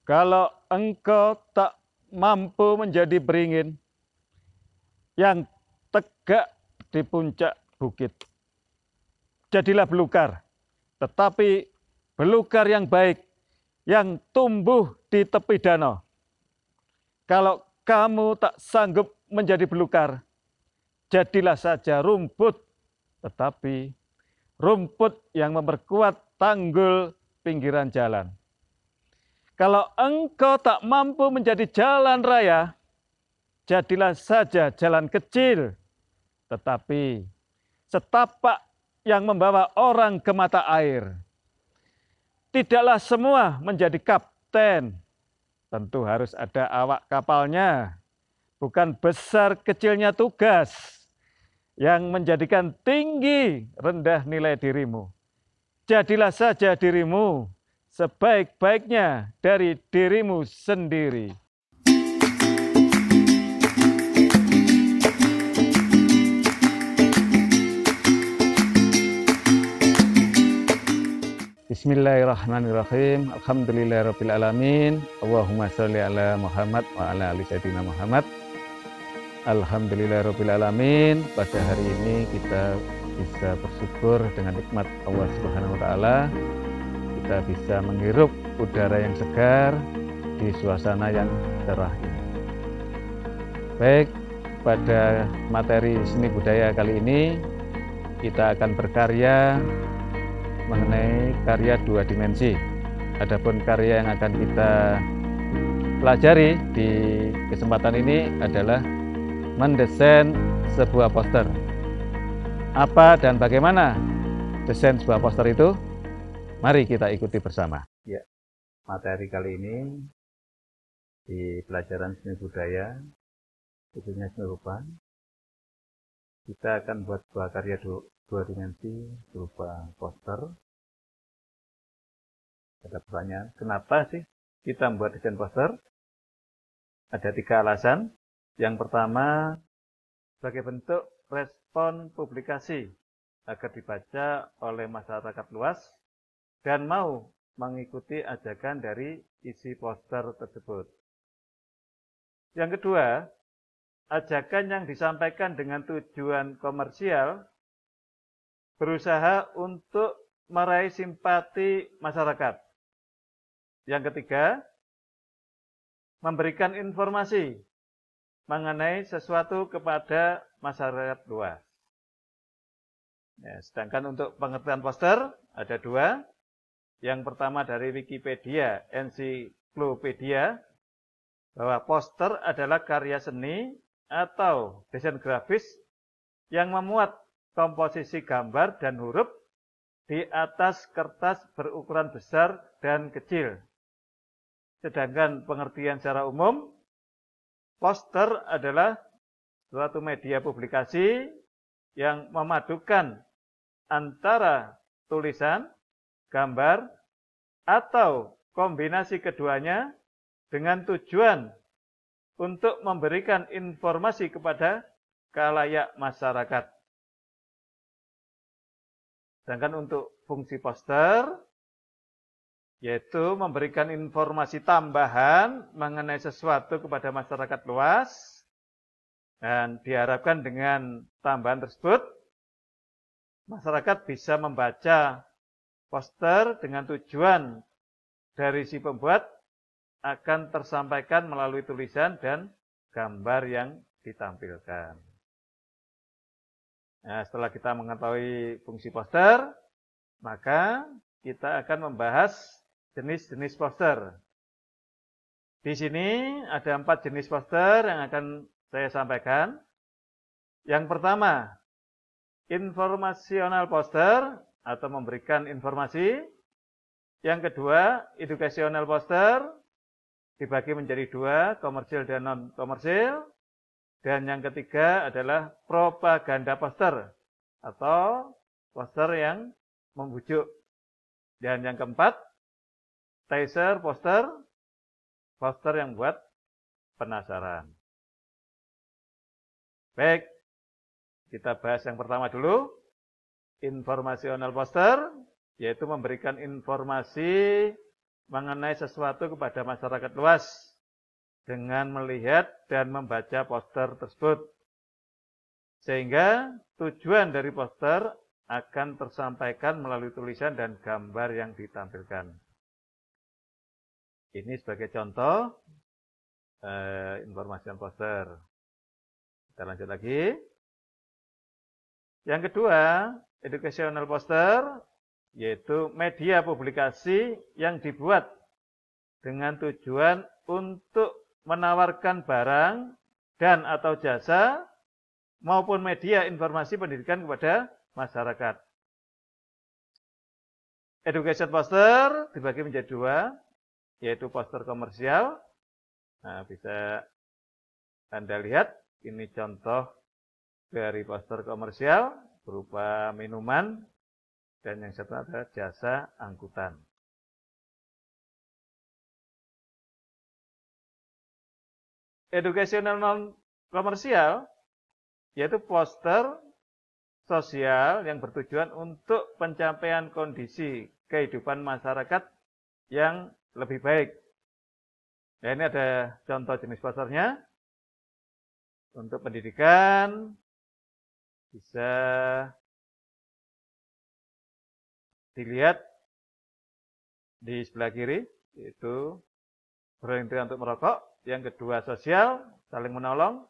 Kalau engkau tak mampu menjadi beringin yang tegak di puncak bukit, jadilah belukar, tetapi belukar yang baik, yang tumbuh di tepi danau. Kalau kamu tak sanggup menjadi belukar, jadilah saja rumput, tetapi rumput yang memperkuat tanggul pinggiran jalan. Kalau engkau tak mampu menjadi jalan raya, jadilah saja jalan kecil, tetapi setapak yang membawa orang ke mata air. Tidaklah semua menjadi kapten, tentu harus ada awak kapalnya. Bukan besar kecilnya tugas yang menjadikan tinggi rendah nilai dirimu. Jadilah saja dirimu sebaik-baiknya dari dirimu sendiri. Bismillahirrahmanirrahim. Alhamdulillahirrabbilalamin. Allahumma sholli ala Muhammad wa ala ali sayyidina Muhammad. Alhamdulillahirrabbilalamin. Pada hari ini kita bisa bersyukur dengan nikmat Allah Subhanahu wa taala. Kita bisa menghirup udara yang segar di suasana yang cerah ini. Baik, pada materi seni budaya kali ini kita akan berkarya mengenai karya dua dimensi. Adapun karya yang akan kita pelajari di kesempatan ini adalah mendesain sebuah poster. Apa dan bagaimana desain sebuah poster itu? Mari kita ikuti bersama. Ya, materi kali ini di pelajaran seni budaya, khususnya seni rupa, kita akan buat sebuah karya dua dimensi berupa poster. Ada pertanyaan, kenapa sih kita membuat desain poster? Ada 3 alasan. Yang pertama, sebagai bentuk respon publikasi agar dibaca oleh masyarakat luas dan mau mengikuti ajakan dari isi poster tersebut. Yang kedua, ajakan yang disampaikan dengan tujuan komersial berusaha untuk meraih simpati masyarakat. Yang ketiga, memberikan informasi mengenai sesuatu kepada masyarakat luas. Ya, sedangkan untuk pengertian poster ada 2. Yang pertama dari Wikipedia, ensiklopedia, bahwa poster adalah karya seni atau desain grafis yang memuat komposisi gambar dan huruf di atas kertas berukuran besar dan kecil. Sedangkan pengertian secara umum, poster adalah suatu media publikasi yang memadukan antara tulisan, gambar, atau kombinasi keduanya dengan tujuan untuk memberikan informasi kepada khalayak masyarakat. Sedangkan untuk fungsi poster, yaitu memberikan informasi tambahan mengenai sesuatu kepada masyarakat luas, dan diharapkan dengan tambahan tersebut, masyarakat bisa membaca poster dengan tujuan dari si pembuat akan tersampaikan melalui tulisan dan gambar yang ditampilkan. Nah, setelah kita mengetahui fungsi poster, maka kita akan membahas jenis-jenis poster. Di sini ada 4 jenis poster yang akan saya sampaikan. Yang pertama, informasional poster atau memberikan informasi. Yang kedua, educational poster, dibagi menjadi 2, komersil dan non-komersil. Dan yang ketiga adalah propaganda poster atau poster yang membujuk. Dan yang keempat, teaser poster, poster yang buat penasaran. Baik, kita bahas yang pertama dulu. Informasional poster, yaitu memberikan informasi mengenai sesuatu kepada masyarakat luas dengan melihat dan membaca poster tersebut. Sehingga tujuan dari poster akan tersampaikan melalui tulisan dan gambar yang ditampilkan. Ini sebagai contoh informasi poster. Kita lanjut lagi. Yang kedua, educational poster, yaitu media publikasi yang dibuat dengan tujuan untuk menawarkan barang dan atau jasa maupun media informasi pendidikan kepada masyarakat. Education poster dibagi menjadi dua, yaitu poster komersial. Nah, bisa Anda lihat, ini contoh dari poster komersial berupa minuman dan yang satu adalah jasa angkutan. Educational non komersial yaitu poster sosial yang bertujuan untuk pencapaian kondisi kehidupan masyarakat yang lebih baik. Nah, ini ada contoh jenis posternya. Untuk pendidikan bisa dilihat di sebelah kiri, yaitu berhenti untuk merokok. Yang kedua sosial, saling menolong.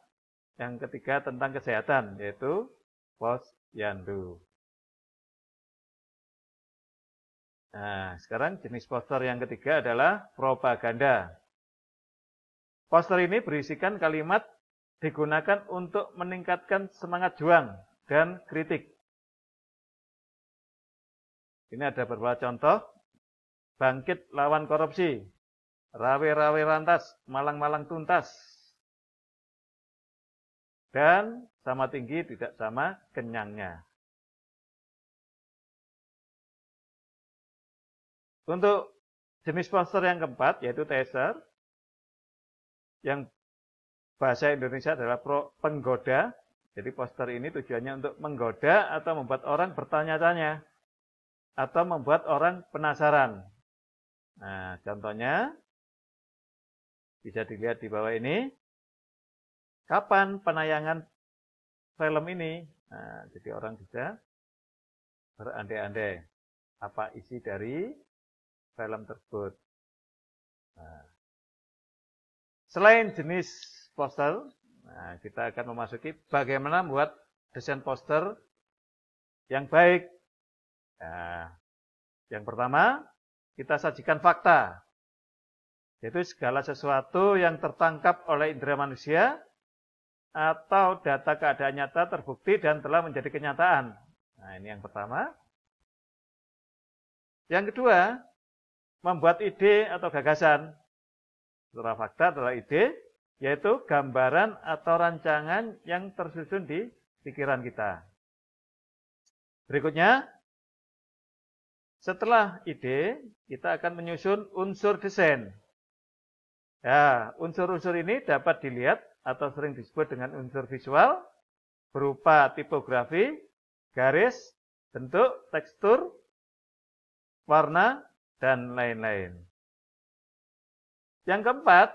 Yang ketiga tentang kesehatan, yaitu Posyandu. Nah, sekarang jenis poster yang ketiga adalah propaganda. Poster ini berisikan kalimat digunakan untuk meningkatkan semangat juang dan kritik. Ini ada beberapa contoh. Bangkit lawan korupsi. Rawe-rawe rantas, malang-malang tuntas. Dan sama tinggi tidak sama kenyangnya. Untuk jenis poster yang keempat, yaitu teaser, yang bahasa Indonesia adalah penggoda. Jadi poster ini tujuannya untuk menggoda atau membuat orang bertanya-tanya. Atau membuat orang penasaran. Nah, contohnya bisa dilihat di bawah ini. Kapan penayangan film ini? Nah, jadi orang bisa berandai-andai apa isi dari film tersebut. Nah, selain jenis poster, nah, kita akan memasuki bagaimana membuat desain poster yang baik. Nah, yang pertama, kita sajikan fakta. Yaitu segala sesuatu yang tertangkap oleh indera manusia atau data keadaan nyata terbukti dan telah menjadi kenyataan. Nah, ini yang pertama. Yang kedua, membuat ide atau gagasan. Setelah fakta adalah ide, yaitu gambaran atau rancangan yang tersusun di pikiran kita. Berikutnya, setelah ide, kita akan menyusun unsur desain. Ya, unsur-unsur ini dapat dilihat atau sering disebut dengan unsur visual berupa tipografi, garis, bentuk, tekstur, warna, dan lain-lain. Yang keempat,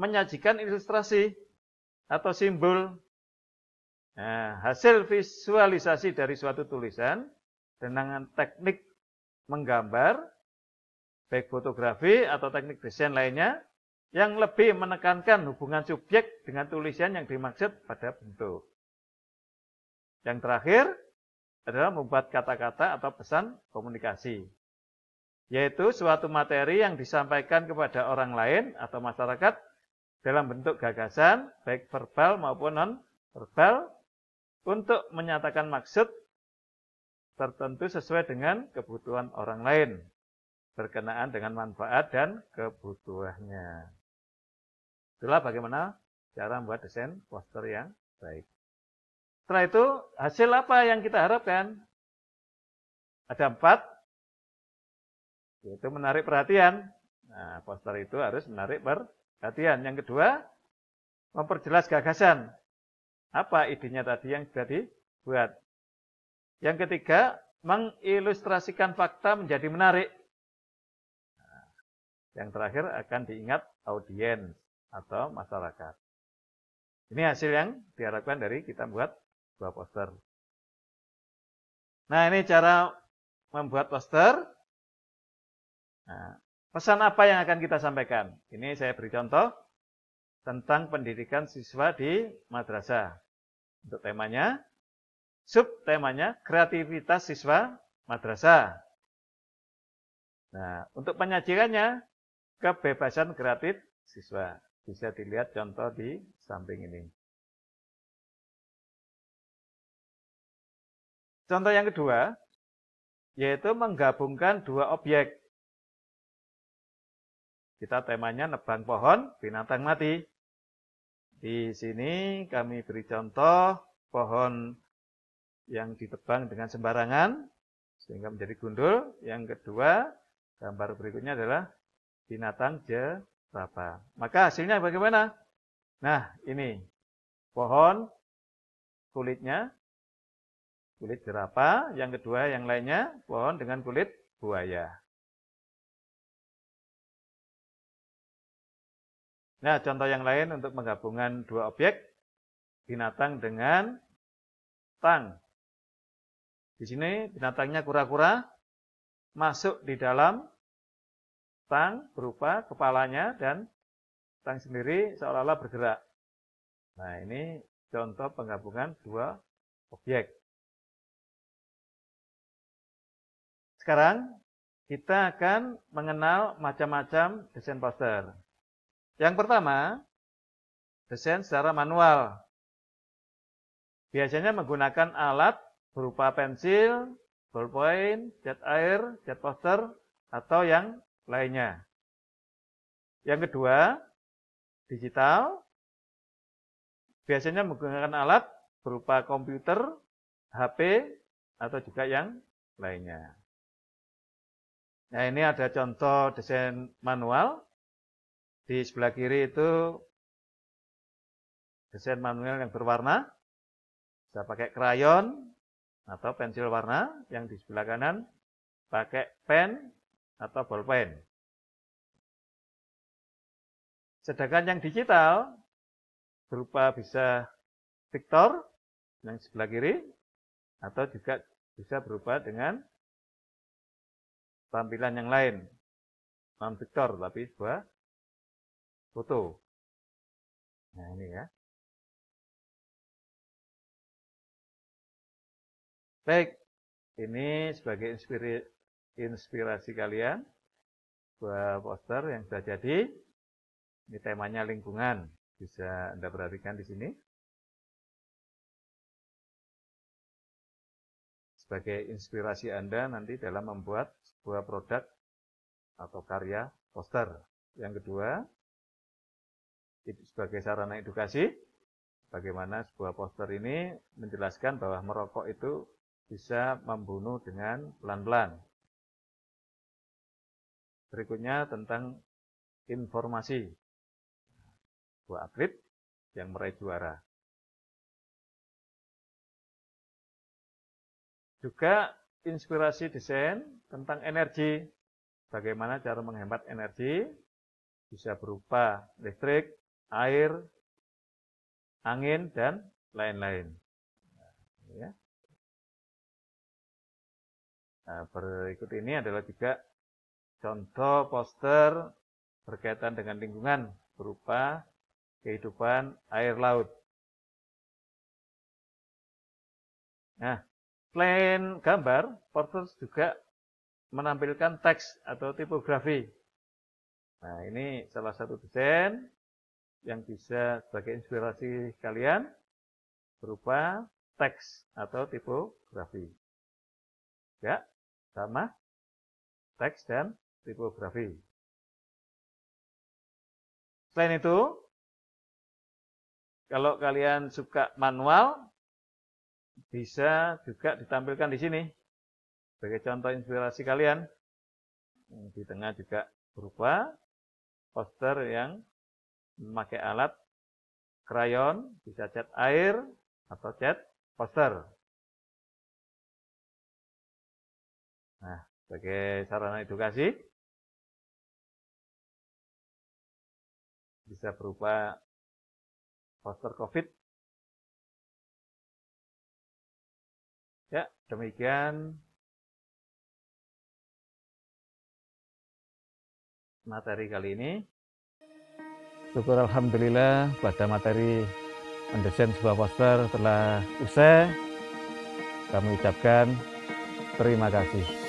menyajikan ilustrasi atau simbol. Nah, hasil visualisasi dari suatu tulisan dengan teknik menggambar, baik fotografi atau teknik desain lainnya, yang lebih menekankan hubungan subjek dengan tulisan yang dimaksud pada bentuk. Yang terakhir adalah membuat kata-kata atau pesan komunikasi, yaitu suatu materi yang disampaikan kepada orang lain atau masyarakat dalam bentuk gagasan, baik verbal maupun non-verbal, untuk menyatakan maksud tertentu sesuai dengan kebutuhan orang lain, berkenaan dengan manfaat dan kebutuhannya. Itulah bagaimana cara membuat desain poster yang baik. Setelah itu, hasil apa yang kita harapkan? Ada 4, yaitu menarik perhatian. Nah, poster itu harus menarik perhatian. Yang kedua, memperjelas gagasan. Apa idenya tadi yang sudah dibuat? Yang ketiga, mengilustrasikan fakta menjadi menarik. Nah, Yang terakhir akan diingat audiens atau masyarakat. Ini hasil yang diharapkan dari kita buat sebuah poster. Nah, ini cara membuat poster. Nah, pesan apa yang akan kita sampaikan? Ini saya beri contoh tentang pendidikan siswa di madrasah. Untuk temanya, subtemanya kreativitas siswa madrasah. Nah, untuk penyajiannya, kebebasan kreatif siswa. Bisa dilihat contoh di samping ini. Contoh yang kedua, yaitu menggabungkan dua objek. Kita temanya nebang pohon, binatang mati. Di sini kami beri contoh pohon yang ditebang dengan sembarangan, sehingga menjadi gundul. Yang kedua, gambar berikutnya adalah binatang jerapah. Maka hasilnya bagaimana? Nah, ini pohon, kulitnya, kulit jerapah. Yang kedua, yang lainnya, pohon dengan kulit buaya. Nah, contoh yang lain untuk menggabungkan dua objek, binatang dengan tang. Di sini binatangnya kura-kura, masuk di dalam tang berupa kepalanya dan tang sendiri seolah-olah bergerak. Nah, ini contoh penggabungan dua objek. Sekarang kita akan mengenal macam-macam desain poster. Yang pertama, desain secara manual. Biasanya menggunakan alat berupa pensil, ballpoint, cat air, cat poster, atau yang lainnya. Yang kedua, digital. Biasanya menggunakan alat berupa komputer, HP, atau juga yang lainnya. Nah, ini ada contoh desain manual. Di sebelah kiri itu desain manual yang berwarna. Bisa pakai krayon atau pensil warna. Yang di sebelah kanan pakai pen atau bolpen. Sedangkan yang digital berupa bisa vektor yang sebelah kiri atau juga bisa berupa dengan tampilan yang lain. Non vektor tapi sebuah foto. Nah, ini ya. Baik, ini sebagai inspirasi kalian buat poster yang sudah jadi. Ini temanya lingkungan, bisa Anda perhatikan di sini. Sebagai inspirasi Anda nanti dalam membuat sebuah produk atau karya poster. Yang kedua, itu sebagai sarana edukasi, bagaimana sebuah poster ini menjelaskan bahwa merokok itu bisa membunuh dengan pelan-pelan. Berikutnya tentang informasi. Sebuah atlet yang meraih juara. Juga inspirasi desain tentang energi. Bagaimana cara menghemat energi, bisa berupa listrik, air, angin, dan lain-lain. Nah, berikut ini adalah juga contoh poster berkaitan dengan lingkungan berupa kehidupan air laut. Nah, selain gambar, poster juga menampilkan teks atau tipografi. Nah, ini salah satu desain yang bisa sebagai inspirasi kalian berupa teks atau tipografi. Ya, sama teks dan tipografi. Selain itu, kalau kalian suka manual, bisa juga ditampilkan di sini sebagai contoh inspirasi kalian. Di tengah juga berupa poster yang memakai alat krayon, bisa cat air atau cat poster. Nah, sebagai sarana edukasi, bisa berupa poster COVID. Ya, demikian materi kali ini. Syukur alhamdulillah pada materi mendesain sebuah poster telah usai. Kami ucapkan terima kasih.